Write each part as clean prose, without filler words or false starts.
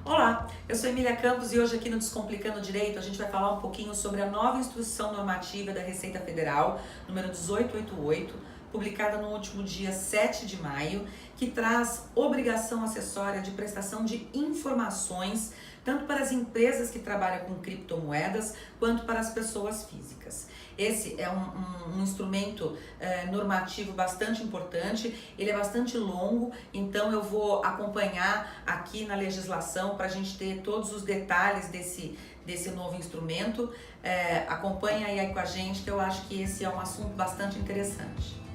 Olá, eu sou Emília Campos e hoje aqui no Descomplicando Direito a gente vai falar um pouquinho sobre a nova instrução normativa da Receita Federal, número 1888, publicada no último dia 7 de maio, que traz obrigação acessória de prestação de informações tanto para as empresas que trabalham com criptomoedas quanto para as pessoas físicas. Esse é um instrumento normativo bastante importante, ele é bastante longo, então eu vou acompanhar aqui na legislação para a gente ter todos os detalhes desse novo instrumento. Acompanha aí com a gente, que eu acho que esse é um assunto bastante interessante.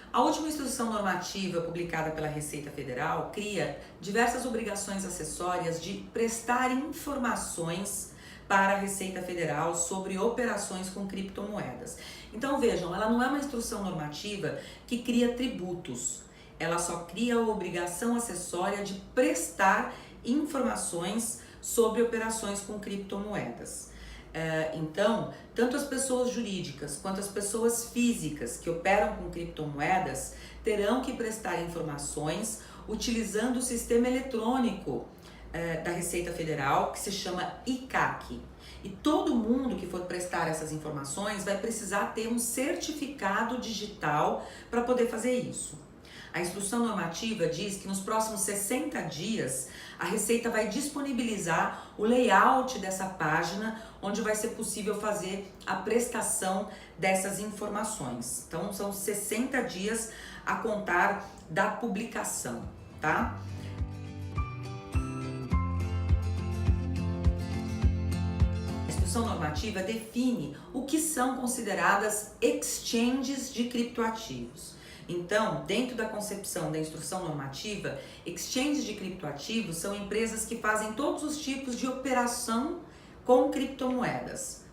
A última instrução normativa publicada pela Receita Federal cria diversas obrigações acessórias de prestar informações para a Receita Federal sobre operações com criptomoedas. Então vejam, ela não é uma instrução normativa que cria tributos, ela só cria a obrigação acessória de prestar informações sobre operações com criptomoedas. Então, tanto as pessoas jurídicas quanto as pessoas físicas que operam com criptomoedas terão que prestar informações utilizando o sistema eletrônico da Receita Federal, que se chama ICAC. E todo mundo que for prestar essas informações vai precisar ter um certificado digital para poder fazer isso. A instrução normativa diz que nos próximos 60 dias a Receita vai disponibilizar o layout dessa página onde vai ser possível fazer a prestação dessas informações. Então são 60 dias a contar da publicação, tá? A instrução normativa define o que são consideradas exchanges de criptoativos. Então, dentro da concepção da instrução normativa, exchanges de criptoativos são empresas que fazem todos os tipos de operação com criptomoedas,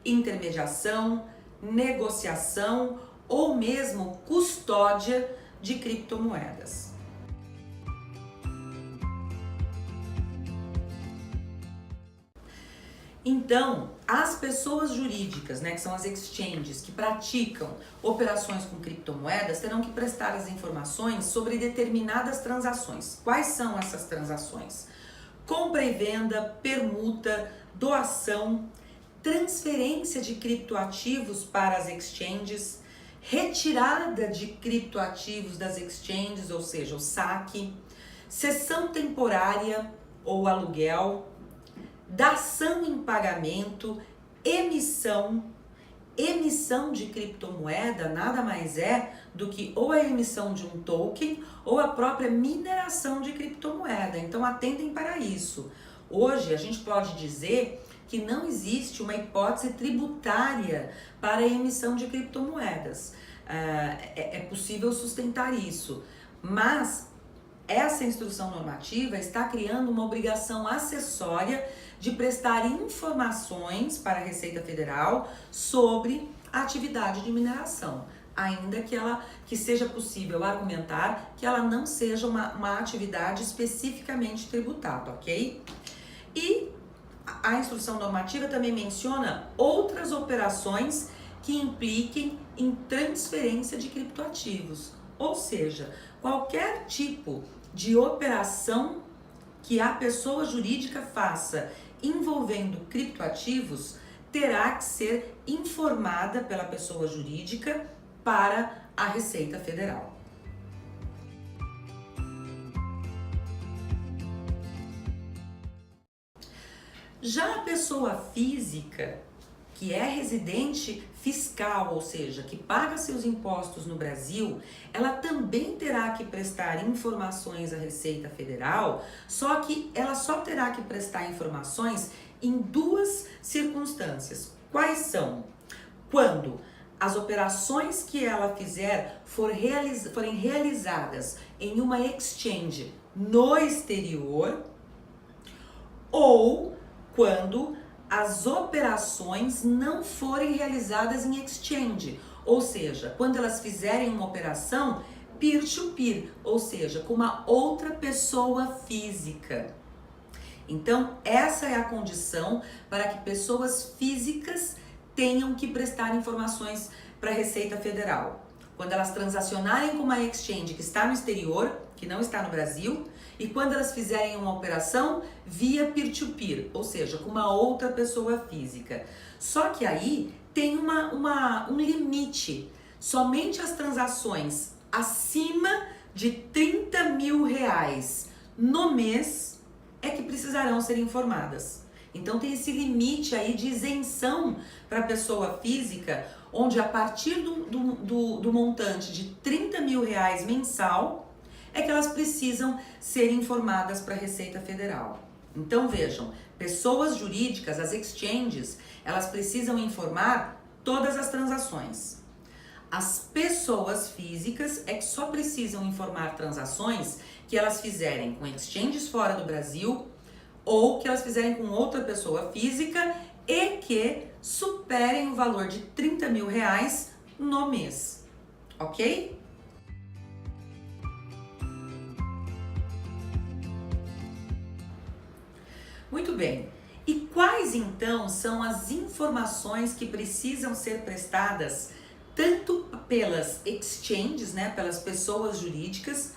intermediação, negociação ou mesmo custódia de criptomoedas. Então, as pessoas jurídicas, que são as exchanges, que praticam operações com criptomoedas, terão que prestar as informações sobre determinadas transações. Quais são essas transações? Compra e venda, permuta, doação, transferência de criptoativos para as exchanges, retirada de criptoativos das exchanges, ou seja, o saque, cessão temporária ou aluguel, dação em pagamento, emissão de criptomoeda nada mais é do que ou a emissão de um token ou a própria mineração de criptomoeda. Então atentem para isso. Hoje a gente pode dizer que não existe uma hipótese tributária para a emissão de criptomoedas. É possível sustentar isso, mas essa instrução normativa está criando uma obrigação acessória de prestar informações para a Receita Federal sobre a atividade de mineração, ainda que seja possível argumentar que ela não seja uma atividade especificamente tributada, ok? E a instrução normativa também menciona outras operações que impliquem em transferência de criptoativos, ou seja, qualquer tipo de operação que a pessoa jurídica faça envolvendo criptoativos terá que ser informada pela pessoa jurídica para a Receita Federal. Já a pessoa física, que é residente fiscal, ou seja, que paga seus impostos no Brasil, ela também terá que prestar informações à Receita Federal, só que ela só terá que prestar informações em duas circunstâncias. Quais são? Quando as operações que ela fizer forem realizadas em uma exchange no exterior, ou quando as operações não forem realizadas em exchange, ou seja, quando elas fizerem uma operação peer-to-peer, ou seja, com uma outra pessoa física. Então, essa é a condição para que pessoas físicas tenham que prestar informações para a Receita Federal. quando elas transacionarem com uma exchange que está no exterior, que não está no Brasil, e quando elas fizerem uma operação via peer-to-peer, ou seja, com uma outra pessoa física. Só que aí tem um limite. Somente as transações acima de R$ 30.000 no mês é que precisarão ser informadas. Então tem esse limite aí de isenção para a pessoa física, onde a partir do montante de R$ 30.000 mensal é que elas precisam ser informadas para a Receita Federal. Então vejam, pessoas jurídicas, as exchanges, elas precisam informar todas as transações. As pessoas físicas é que só precisam informar transações que elas fizerem com exchanges fora do Brasil ou que elas fizerem com outra pessoa física e que superem o valor de R$ 30.000 no mês, ok? Muito bem. E quais então são as informações que precisam ser prestadas tanto pelas exchanges, né, pelas pessoas jurídicas,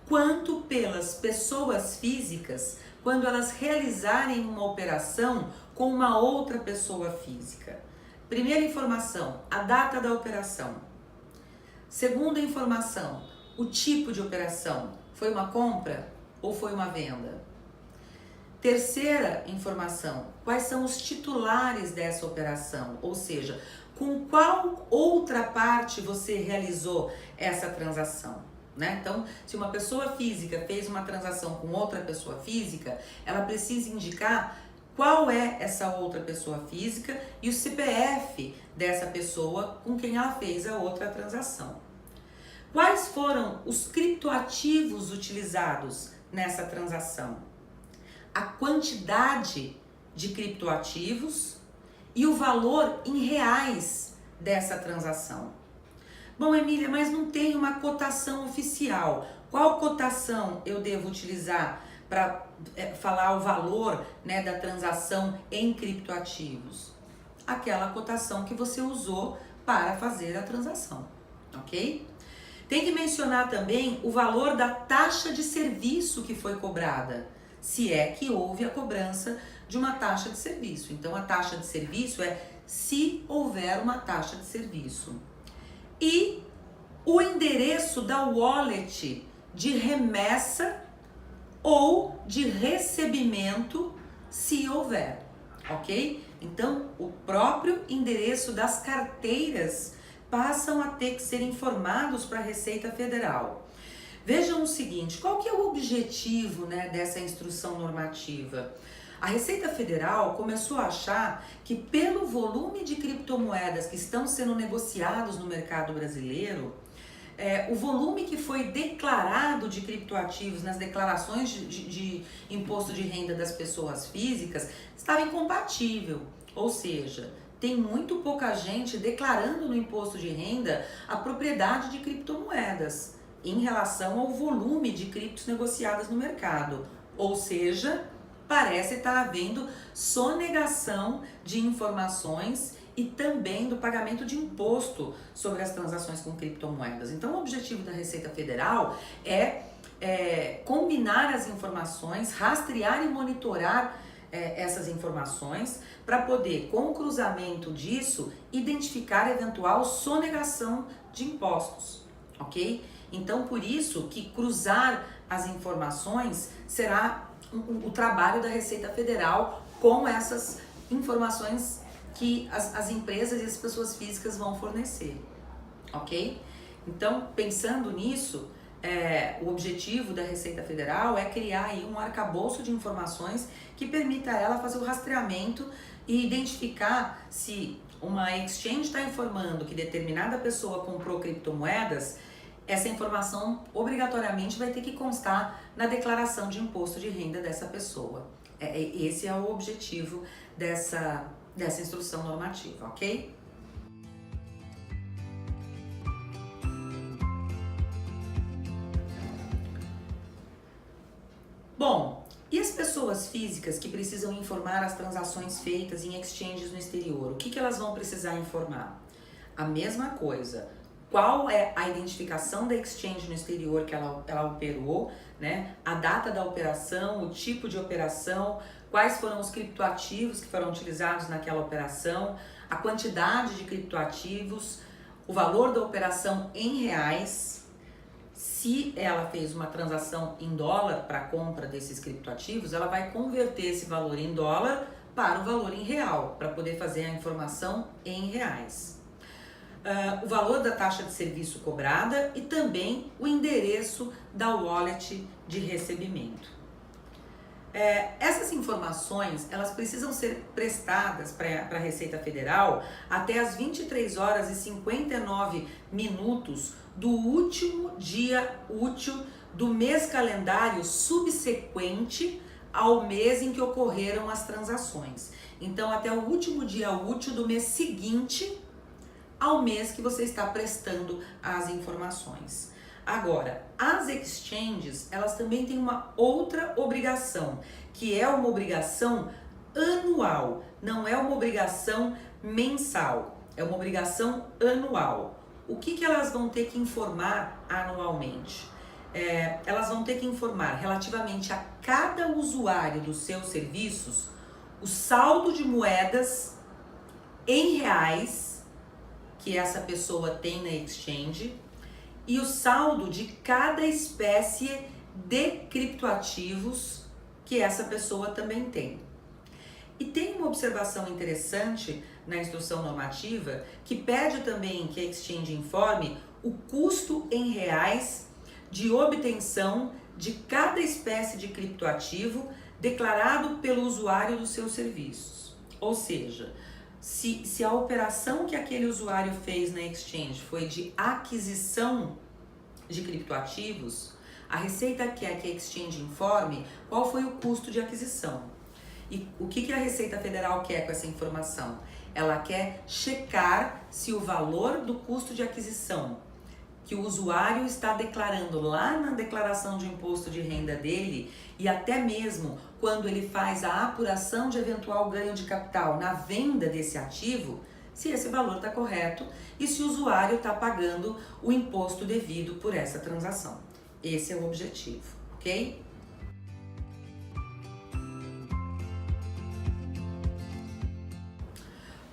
quanto pelas pessoas físicas, quando elas realizarem uma operação com uma outra pessoa física? Primeira informação, a data da operação. Segunda informação, o tipo de operação. Foi uma compra ou foi uma venda? Terceira informação, quais são os titulares dessa operação? Ou seja, com qual outra parte você realizou essa transação, né? Então, se uma pessoa física fez uma transação com outra pessoa física, ela precisa indicar qual é essa outra pessoa física e o CPF dessa pessoa com quem ela fez a outra transação. Quais foram os criptoativos utilizados nessa transação? A quantidade de criptoativos e o valor em reais dessa transação. Bom, Emília, mas não tem uma cotação oficial. Qual cotação eu devo utilizar para falar o valor, né, da transação em criptoativos? Aquela cotação que você usou para fazer a transação, ok? Tem que mencionar também o valor da taxa de serviço que foi cobrada, se é que houve a cobrança de uma taxa de serviço. Então, a taxa de serviço é se houver uma taxa de serviço. E o endereço da wallet de remessa ou de recebimento, se houver, ok? Então, o próprio endereço das carteiras passam a ter que ser informados para a Receita Federal. Vejam o seguinte, qual que é o objetivo, né, dessa instrução normativa? A Receita Federal começou a achar que pelo volume de criptomoedas que estão sendo negociados no mercado brasileiro, o volume que foi declarado de criptoativos nas declarações de imposto de renda das pessoas físicas estava incompatível, ou seja, tem muito pouca gente declarando no imposto de renda a propriedade de criptomoedas em relação ao volume de criptos negociadas no mercado. Ou seja, parece estar havendo sonegação de informações e também do pagamento de imposto sobre as transações com criptomoedas. Então, o objetivo da Receita Federal é combinar as informações, rastrear e monitorar essas informações para poder, com o cruzamento disso, identificar eventual sonegação de impostos, ok? Então, por isso que cruzar as informações será o trabalho da Receita Federal com essas informações que as empresas e as pessoas físicas vão fornecer, ok? Então, pensando nisso, o objetivo da Receita Federal é criar aí um arcabouço de informações que permita a ela fazer o rastreamento e identificar se uma exchange está informando que determinada pessoa comprou criptomoedas. Essa informação obrigatoriamente vai ter que constar na declaração de imposto de renda dessa pessoa. Esse é o objetivo dessa instrução normativa, ok? Bom, e as pessoas físicas que precisam informar as transações feitas em exchanges no exterior? O que elas vão precisar informar? A mesma coisa. qual é a identificação da exchange no exterior que ela operou, né? A data da operação, o tipo de operação, quais foram os criptoativos que foram utilizados naquela operação, a quantidade de criptoativos, o valor da operação em reais. Se ela fez uma transação em dólar para a compra desses criptoativos, ela vai converter esse valor em dólar para o valor em real, para poder fazer a informação em reais. O valor da taxa de serviço cobrada e também o endereço da wallet de recebimento. Essas informações, elas precisam ser prestadas para a Receita Federal até as 23 horas e 59 minutos do último dia útil do mês calendário subsequente ao mês em que ocorreram as transações. Então, até o último dia útil do mês seguinte ao mês que você está prestando as informações. Agora, as exchanges, elas também têm uma outra obrigação, que é uma obrigação anual, não é uma obrigação mensal, é uma obrigação anual. O que elas vão ter que informar anualmente? Elas vão ter que informar relativamente a cada usuário dos seus serviços o saldo de moedas em reais que essa pessoa tem na exchange e o saldo de cada espécie de criptoativos que essa pessoa também tem. E tem uma observação interessante na instrução normativa que pede também que a exchange informe o custo em reais de obtenção de cada espécie de criptoativo declarado pelo usuário dos seus serviços. Ou seja, se a operação que aquele usuário fez na exchange foi de aquisição de criptoativos, a Receita quer que a exchange informe qual foi o custo de aquisição. E o que a Receita Federal quer com essa informação? Ela quer checar se o valor do custo de aquisição que o usuário está declarando lá na declaração de imposto de renda dele e até mesmo quando ele faz a apuração de eventual ganho de capital na venda desse ativo, se esse valor está correto e se o usuário está pagando o imposto devido por essa transação. Esse é o objetivo, ok?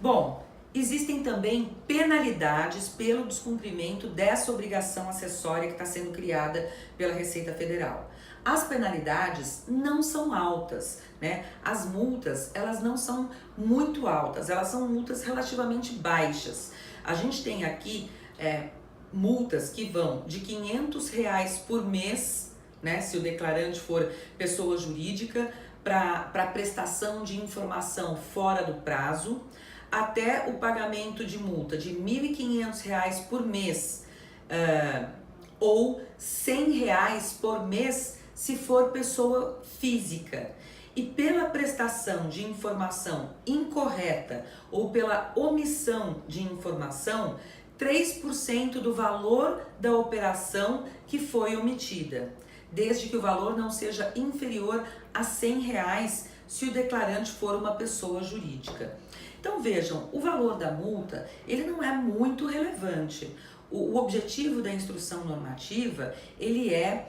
Bom, existem também penalidades pelo descumprimento dessa obrigação acessória que está sendo criada pela Receita Federal. As penalidades não são altas, né? As multas, elas não são muito altas, elas são multas relativamente baixas. A gente tem aqui multas que vão de R$500 por mês, né? Se o declarante for pessoa jurídica, para prestação de informação fora do prazo, até o pagamento de multa de R$1.500 por mês ou R$100 por mês se for pessoa física. E pela prestação de informação incorreta ou pela omissão de informação, 3% do valor da operação que foi omitida, desde que o valor não seja inferior a R$100 se o declarante for uma pessoa jurídica. Então vejam, o valor da multa, ele não é muito relevante. O objetivo da instrução normativa, ele é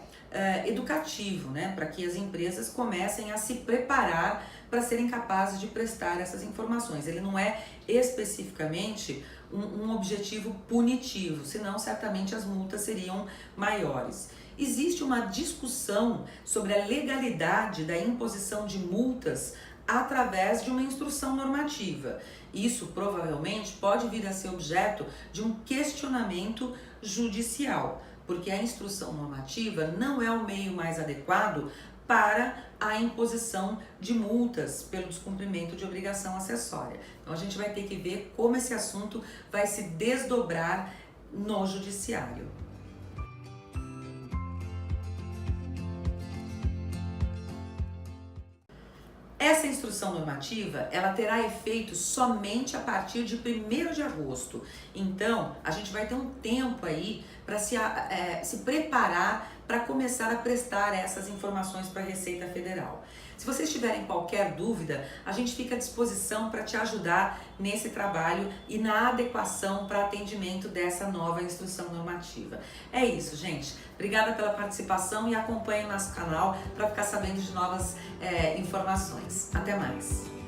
educativo, né? Para que as empresas comecem a se preparar para serem capazes de prestar essas informações. Ele não é especificamente um objetivo punitivo, senão certamente as multas seriam maiores. Existe uma discussão sobre a legalidade da imposição de multas através de uma instrução normativa. Isso provavelmente pode vir a ser objeto de um questionamento judicial, porque a instrução normativa não é o meio mais adequado para a imposição de multas pelo descumprimento de obrigação acessória. Então a gente vai ter que ver como esse assunto vai se desdobrar no judiciário. Essa instrução normativa, ela terá efeito somente a partir de 1º de agosto. Então, a gente vai ter um tempo aí para se preparar para começar a prestar essas informações para a Receita Federal. Se vocês tiverem qualquer dúvida, a gente fica à disposição para te ajudar nesse trabalho e na adequação para atendimento dessa nova instrução normativa. É isso, gente. Obrigada pela participação e acompanhe o nosso canal para ficar sabendo de novas informações. Até mais!